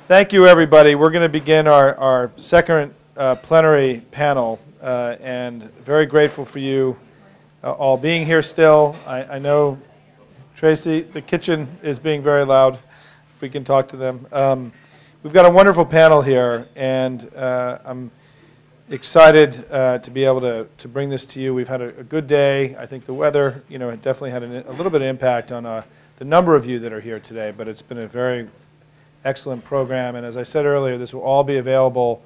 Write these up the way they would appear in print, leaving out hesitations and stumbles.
Thank you, everybody. We're going to begin our second plenary panel, and very grateful for you all being here still. I know, Tracy, the kitchen is being very loud. If we can talk to them. We've got a wonderful panel here, and I'm excited to be able to bring this to you. We've had a good day. I think the weather, it definitely had a little bit of impact on the number of you that are here today, but it's been a very excellent program, and as I said earlier, this will all be available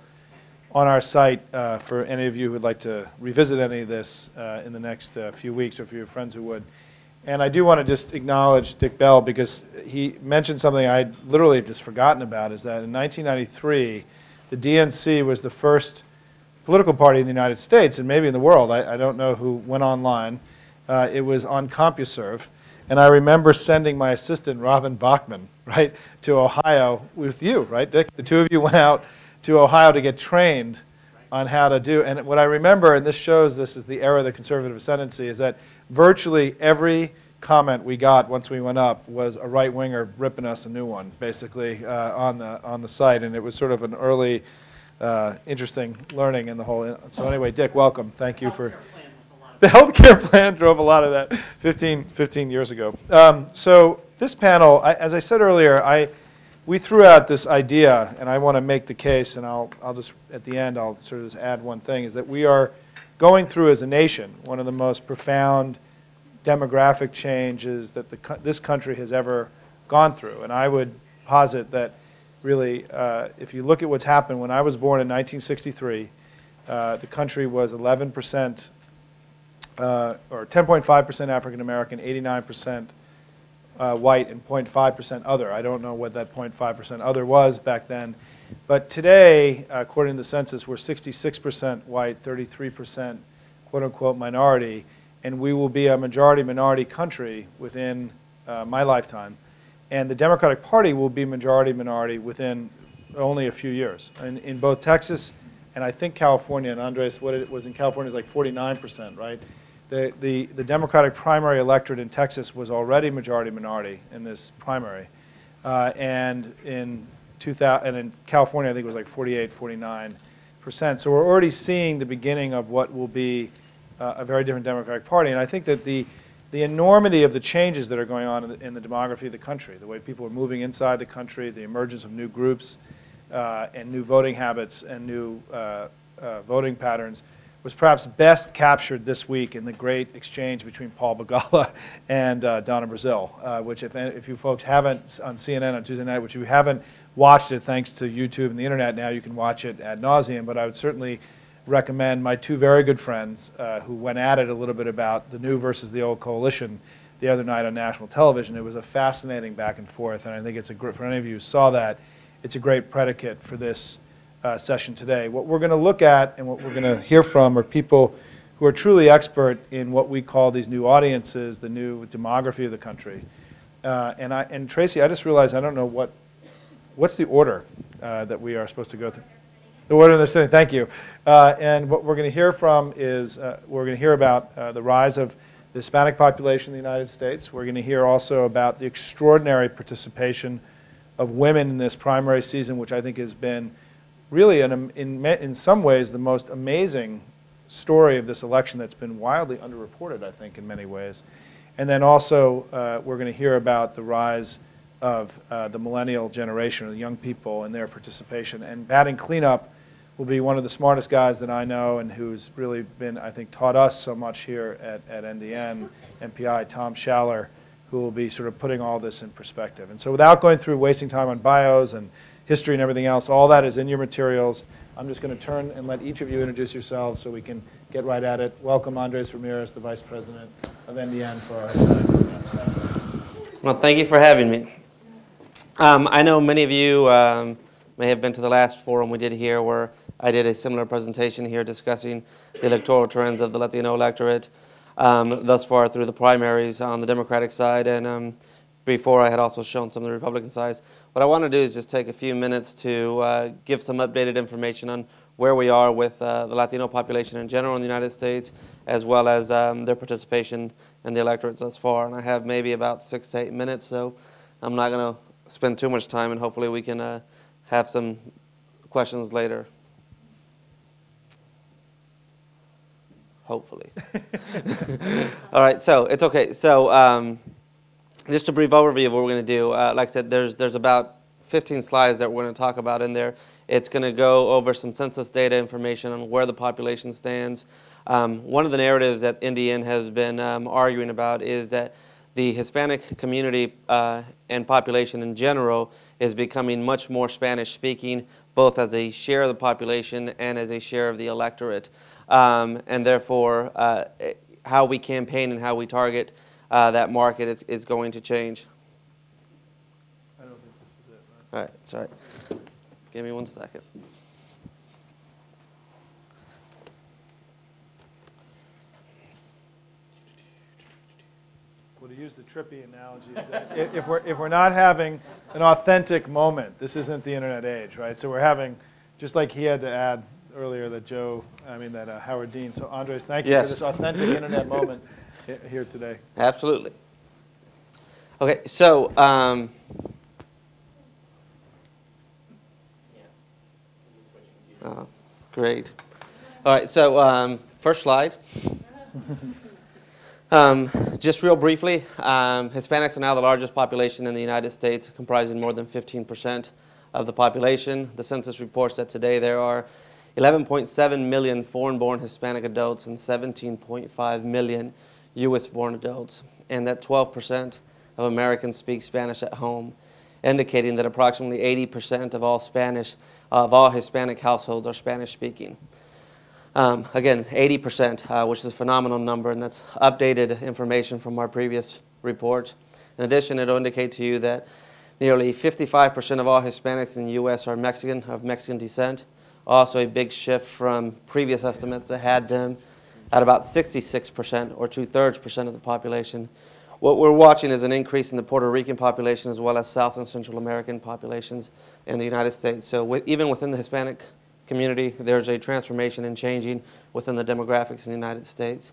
on our site for any of you who would like to revisit any of this in the next few weeks, or for your friends who would. And I do want to just acknowledge Dick Bell, because he mentioned something I literally just forgotten about, is that in 1993, the DNC was the first political party in the United States, and maybe in the world, I don't know who went online. It was on CompuServe. And I remember sending my assistant, Robin Bachman, right, to Ohio with you, right, Dick? The two of you went out to Ohio to get trained on how to do. And what I remember, and this shows this is the era of the conservative ascendancy, is that virtually every comment we got once we went up was a right-winger ripping us a new one, basically, on the site. And it was sort of an early, interesting learning in the whole. So anyway, Dick, welcome. Thank you for. The healthcare plan drove a lot of that 15 years ago. So this panel, as I said earlier, we threw out this idea, and I want to make the case, and I'll just, at the end, I'll sort of just add one thing, is that we are going through as a nation one of the most profound demographic changes that this country has ever gone through. And I would posit that really, if you look at what's happened, when I was born in 1963, the country was 11%, or 10.5% African American, 89% white, and 0.5% other. I don't know what that 0.5% other was back then. But today, according to the census, we're 66% white, 33% quote-unquote minority, and we will be a majority-minority country within my lifetime. And the Democratic Party will be majority-minority within only a few years. And in both Texas and I think California, and Andres, what it was in California is like 49%, right? The Democratic primary electorate in Texas was already majority-minority in this primary. And in California, I think it was like 48, 49%. So we're already seeing the beginning of what will be a very different Democratic Party. And I think that the enormity of the changes that are going on in the demography of the country, the way people are moving inside the country, the emergence of new groups, and new voting habits and new voting patterns, was perhaps best captured this week in the great exchange between Paul Begala and Donna Brazile, which if you folks haven't, on CNN on Tuesday night, which you haven't watched it, thanks to YouTube and the internet now, you can watch it ad nauseum, but I would certainly recommend my two very good friends who went at it a little bit about the new versus the old coalition the other night on national television. It was a fascinating back and forth, and I think it's for any of you who saw that, it's a great predicate for this session today. What we're going to look at and what we're going to hear from are people who are truly expert in what we call these new audiences, the new demography of the country. And Tracy, I just realized I don't know what's the order that we are supposed to go through. The order they're sitting. Thank you. And what we're going to hear from is we're going to hear about the rise of the Hispanic population in the United States. We're going to hear also about the extraordinary participation of women in this primary season, which I think has been really, in some ways, the most amazing story of this election that's been wildly underreported, I think, in many ways. And then also, we're going to hear about the rise of the millennial generation, or the young people, and their participation. And batting cleanup will be one of the smartest guys that I know, and who's really been, I think, taught us so much here at NDN, MPI, Tom Schaller, who will be sort of putting all this in perspective. And so without going through wasting time on bios and history and everything else, all that is in your materials. I'm just going to turn and let each of you introduce yourselves so we can get right at it. Welcome Andres Ramirez, the Vice President of NDN for our Hispanic. Well, thank you for having me. I know many of you may have been to the last forum we did here, where I did a similar presentation here discussing the electoral trends of the Latino electorate thus far through the primaries on the Democratic side, and before I had also shown some of the Republican sides. What I want to do is just take a few minutes to give some updated information on where we are with the Latino population in general in the United States, as well as their participation in the electorates thus far. And I have maybe about 6 to 8 minutes, so I'm not going to spend too much time, and hopefully we can have some questions later. Hopefully. All right, so it's okay. So just a brief overview of what we're going to do. Like I said, there's about 15 slides that we're going to talk about in there. It's going to go over some census data information on where the population stands. One of the narratives that NDN has been arguing about is that the Hispanic community and population in general is becoming much more Spanish-speaking, both as a share of the population and as a share of the electorate. And therefore, how we campaign and how we target that market is going to change. I don't think this is it, right? All right, it's all right. Give me 1 second. Well, to use the trippy analogy, is that if we're not having an authentic moment, this isn't the internet age, right? So we're having, just like he had to add earlier that Howard Dean. So Andres, thank you for this authentic internet moment here today. Absolutely. Okay, so great. All right, so first slide. Just real briefly, Hispanics are now the largest population in the United States, comprising more than 15% of the population. The census reports that today there are 11.7 million foreign-born Hispanic adults and 17.5 million U.S.-born adults, and that 12% of Americans speak Spanish at home, indicating that approximately 80% of all Hispanic households are Spanish-speaking. Again, 80%, which is a phenomenal number, and that's updated information from our previous report. In addition, it'll indicate to you that nearly 55% of all Hispanics in the U.S. are of Mexican descent. Also a big shift from previous estimates that had them at about 66% or 2/3% of the population. What we're watching is an increase in the Puerto Rican population as well as South and Central American populations in the United States. So even within the Hispanic community, there's a transformation and changing within the demographics in the United States.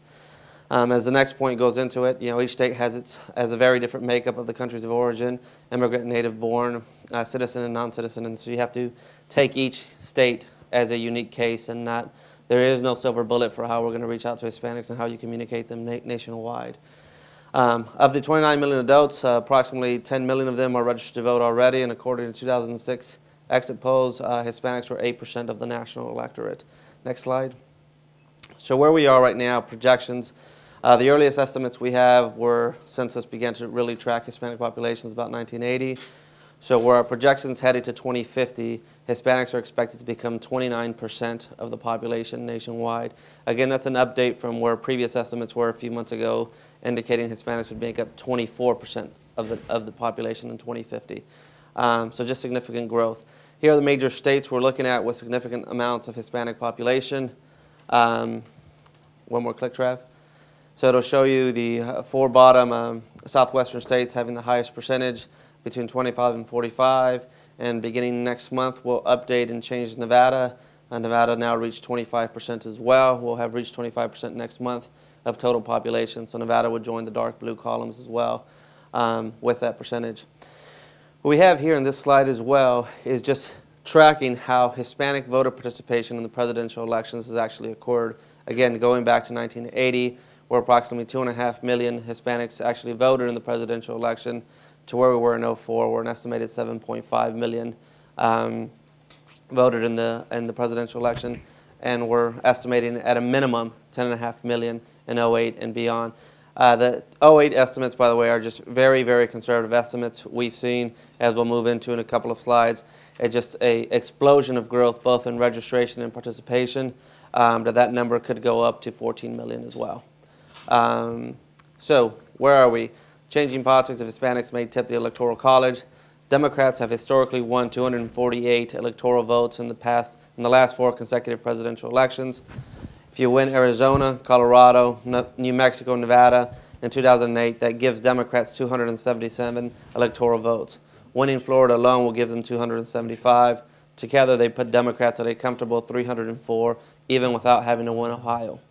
As the next point goes into it, each state has a very different makeup of the countries of origin, immigrant, native-born, citizen, and non-citizen, and so you have to take each state as a unique case, and there is no silver bullet for how we're going to reach out to Hispanics and how you communicate them nationwide. Of the 29 million adults, approximately 10 million of them are registered to vote already, and according to 2006 exit polls, Hispanics were 8% of the national electorate. Next slide. So where we are right now, projections. The earliest estimates we have were census began to really track Hispanic populations about 1980. So where our projections headed to 2050, Hispanics are expected to become 29% of the population nationwide. Again, that's an update from where previous estimates were a few months ago, indicating Hispanics would make up 24% of the population in 2050. So just significant growth. Here are the major states we're looking at with significant amounts of Hispanic population. One more click, Trav. So it'll show you the four bottom southwestern states having the highest percentage, between 25 and 45. And beginning next month, we'll update and change Nevada. Nevada now reached 25% as well. We'll have reached 25% next month of total population. So Nevada would join the dark blue columns as well with that percentage. What we have here in this slide as well is just tracking how Hispanic voter participation in the presidential elections has actually occurred. Again, going back to 1980, where approximately 2.5 million Hispanics actually voted in the presidential election, to where we were in 2004, where an estimated 7.5 million voted in the presidential election, and we're estimating at a minimum 10.5 million in 2008 and beyond. The 2008 estimates, by the way, are just very, very conservative estimates we've seen, as we'll move into in a couple of slides. It's just an explosion of growth, both in registration and participation, that number could go up to 14 million as well. So where are we? Changing politics of Hispanics may tip the Electoral College. Democrats have historically won 248 electoral votes in the last 4 consecutive presidential elections. If you win Arizona, Colorado, New Mexico, Nevada in 2008, that gives Democrats 277 electoral votes. Winning Florida alone will give them 275. Together, they put Democrats at a comfortable 304, even without having to win Ohio.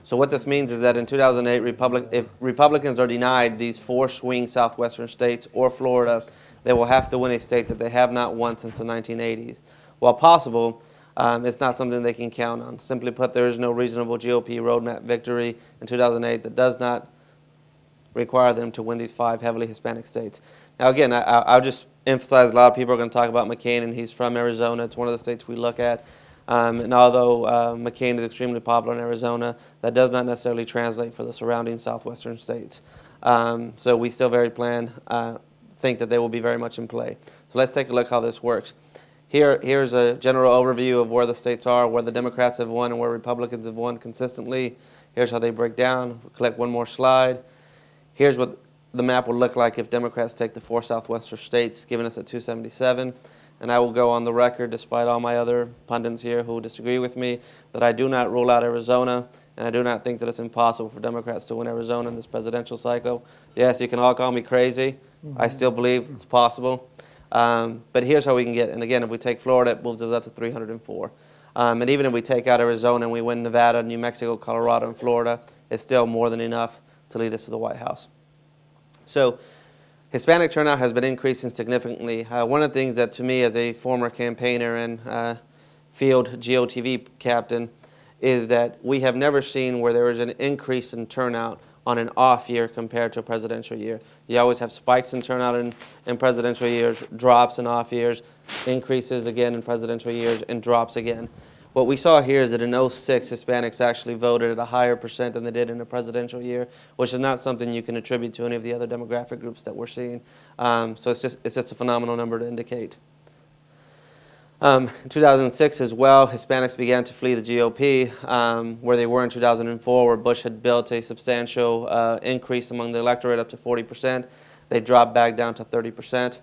So what this means is that in 2008, if Republicans are denied these 4 swing southwestern states or Florida, they will have to win a state that they have not won since the 1980s. While possible, it's not something they can count on. Simply put, there is no reasonable GOP roadmap victory in 2008 that does not require them to win these 5 heavily Hispanic states. Now, again, I'll just emphasize, a lot of people are going to talk about McCain, and he's from Arizona. It's one of the states we look at. And although McCain is extremely popular in Arizona, that does not necessarily translate for the surrounding southwestern states. So we still think that they will be very much in play. So let's take a look how this works. Here's a general overview of where the states are, where the Democrats have won and where Republicans have won consistently. Here's how they break down. Click one more slide. Here's what the map would look like if Democrats take the 4 southwestern states, giving us at 277. And I will go on the record, despite all my other pundits here who disagree with me, that I do not rule out Arizona, and I do not think that it's impossible for Democrats to win Arizona in this presidential cycle. Yes, you can all call me crazy. I still believe it's possible. But here's how we can get, and again, if we take Florida, it moves us up to 304. And even if we take out Arizona and we win Nevada, New Mexico, Colorado, and Florida, it's still more than enough to lead us to the White House. So Hispanic turnout has been increasing significantly. One of the things that, to me, as a former campaigner and field GOTV captain, is that we have never seen where there is an increase in turnout on an off year compared to a presidential year. You always have spikes in turnout in presidential years, drops in off years, increases again in presidential years, and drops again. What we saw here is that in 06, Hispanics actually voted at a higher percent than they did in a presidential year, which is not something you can attribute to any of the other demographic groups that we're seeing. So it's just a phenomenal number to indicate. In 2006 as well, Hispanics began to flee the GOP, where they were in 2004, where Bush had built a substantial increase among the electorate up to 40%. They dropped back down to 30%.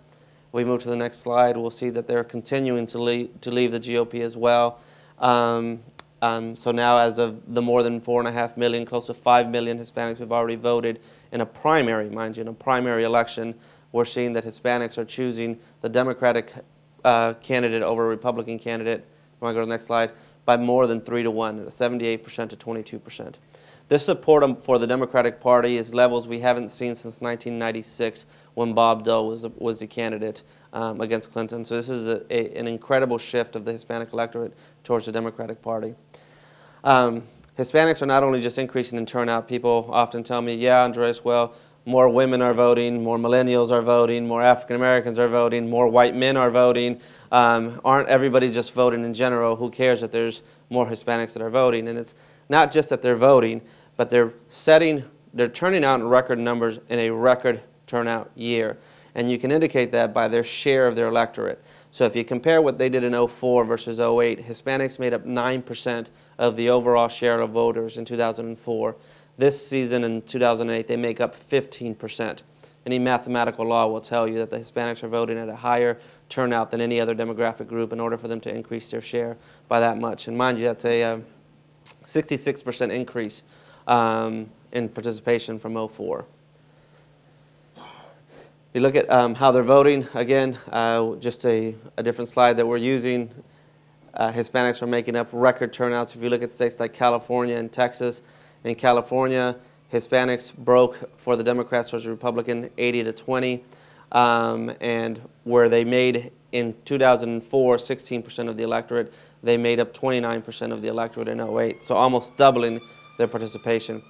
We move to the next slide, we'll see that they're continuing to leave the GOP as well. So now, as of the more than 4.5 million, close to 5 million Hispanics who've already voted in a primary, mind you, in a primary election, we're seeing that Hispanics are choosing the Democratic candidate over a Republican candidate, if I go to the next slide, by more than 3 to 1, 78% to 22%. This support for the Democratic Party is levels we haven't seen since 1996 when Bob Dole was the candidate against Clinton. So this is an incredible shift of the Hispanic electorate towards the Democratic Party. Hispanics are not only just increasing in turnout. People often tell me, yeah, Andres, well, more women are voting, more millennials are voting, more African Americans are voting, more white men are voting. Aren't everybody just voting in general? Who cares that there's more Hispanics that are voting? And it's not just that they're voting, but they're turning out in record numbers in a record turnout year. And you can indicate that by their share of their electorate. So if you compare what they did in 04 versus 08, Hispanics made up 9% of the overall share of voters in 2004. This season in 2008, they make up 15%. Any mathematical law will tell you that the Hispanics are voting at a higher turnout than any other demographic group in order for them to increase their share by that much. And mind you, that's a 66% increase in participation from 04. You look at how they're voting, again, just a different slide that we're using. Hispanics are making up record turnouts. If you look at states like California and Texas, in California, Hispanics broke for the Democrats versus Republican 80 to 20, and where they made in 2004 16% of the electorate, they made up 29% of the electorate in 08, so almost doubling their participation.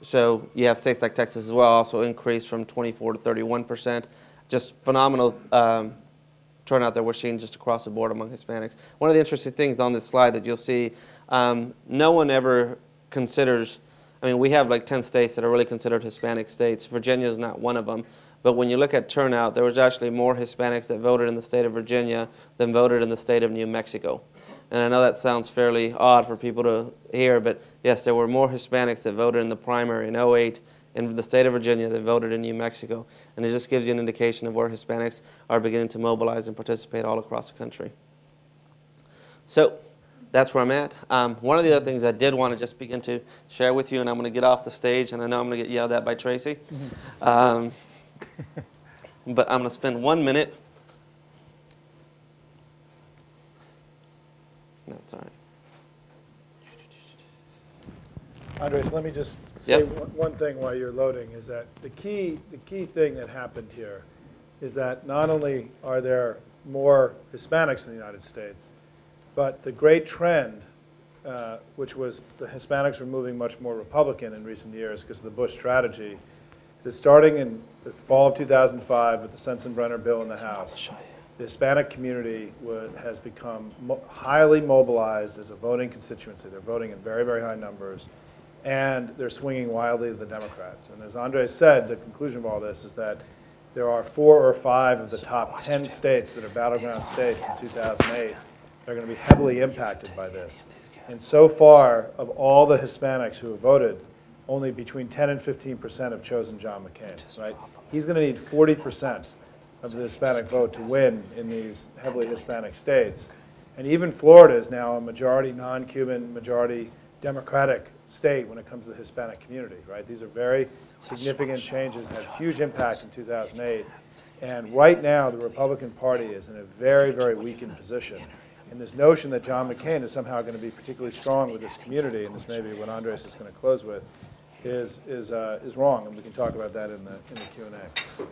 So you have states like Texas as well, also increased from 24 to 31%. Just phenomenal turnout that we're seeing just across the board among Hispanics. One of the interesting things on this slide that you'll see, no one ever considers, I mean, we have like 10 states that are really considered Hispanic states. Virginia is not one of them. But when you look at turnout, there was actually more Hispanics that voted in the state of Virginia than voted in the state of New Mexico. And I know that sounds fairly odd for people to hear, but yes, there were more Hispanics that voted in the primary in 08 in the state of Virginia than voted in New Mexico. And it just gives you an indication of where Hispanics are beginning to mobilize and participate all across the country. So that's where I'm at. One of the other things I did want to just begin to share with you, and I'm going to get off the stage, and I know I'm going to get yelled at by Tracy, but I'm going to spend 1 minute. That's all right. Andres, let me just say one thing while you're loading, is that the key thing that happened here is that not only are there more Hispanics in the United States, but the great trend, which was the Hispanics were moving much more Republican in recent years because of the Bush strategy, that starting in the fall of 2005 with the Sensenbrenner bill in the House, the Hispanic community has become highly mobilized as a voting constituency. They're voting in very, very high numbers, and they're swinging wildly to the Democrats. And as Andre said, the conclusion of all this is that there are 4 or 5 of the top 10 states that are battleground states in 2008 that are going to be heavily impacted by this. And so far, of all the Hispanics who have voted, only between 10 and 15% have chosen John McCain, right? He's going to need 40% of the Hispanic vote to win in these heavily Hispanic states. And even Florida is now a majority non-Cuban, majority Democratic state when it comes to the Hispanic community, right? These are very significant changes, had huge impact in 2008. And right now, the Republican Party is in a very, very weakened position. And this notion that John McCain is somehow going to be particularly strong with this community, and this may be what Andres is going to close with, is wrong, and we can talk about that in the Q&A.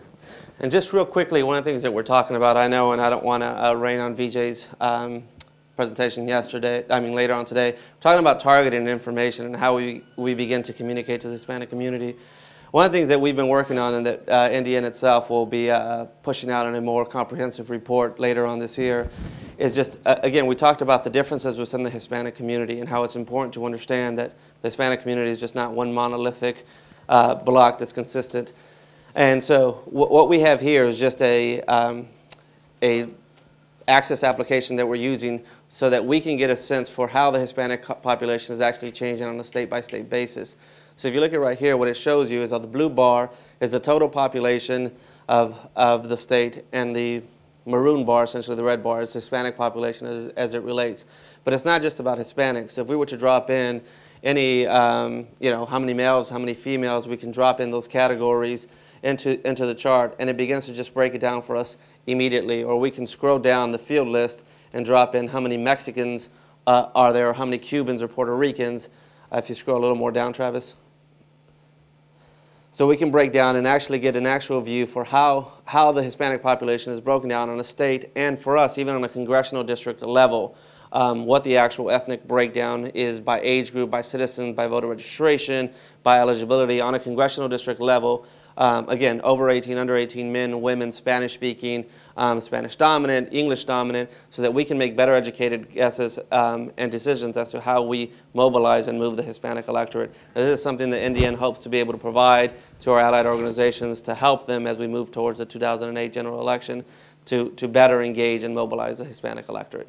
And just real quickly, one of the things that we're talking about, I know, and I don't want to rain on VJ's presentation later on today, we're talking about targeting information and how we begin to communicate to the Hispanic community. One of the things that we've been working on, and that NDN itself will be pushing out in a more comprehensive report later on this year, is just, again, we talked about the differences within the Hispanic community and how it's important to understand that the Hispanic community is just not one monolithic block that's consistent. And so what we have here is just a access application that we're using so that we can get a sense for how the Hispanic population is actually changing on a state-by-state basis. So if you look at right here, what it shows you is that the blue bar is the total population of the state, and the maroon bar, essentially the red bar, is Hispanic population as it relates. But it's not just about Hispanics. If we were to drop in any, how many males, how many females, we can drop in those categories into the chart, and it begins to just break it down for us immediately. Or we can scroll down the field list and drop in how many Mexicans are there, or how many Cubans or Puerto Ricans. If you scroll a little more down, Travis. So we can break down and actually get an actual view for how the Hispanic population is broken down on a state, and for us, even on a congressional district level, what the actual ethnic breakdown is by age group, by citizen, by voter registration, by eligibility on a congressional district level. Again, over 18, under 18, men, women, Spanish-speaking, Spanish-dominant, English-dominant, so that we can make better educated guesses and decisions as to how we mobilize and move the Hispanic electorate. And this is something that NDN hopes to be able to provide to our allied organizations to help them as we move towards the 2008 general election to better engage and mobilize the Hispanic electorate.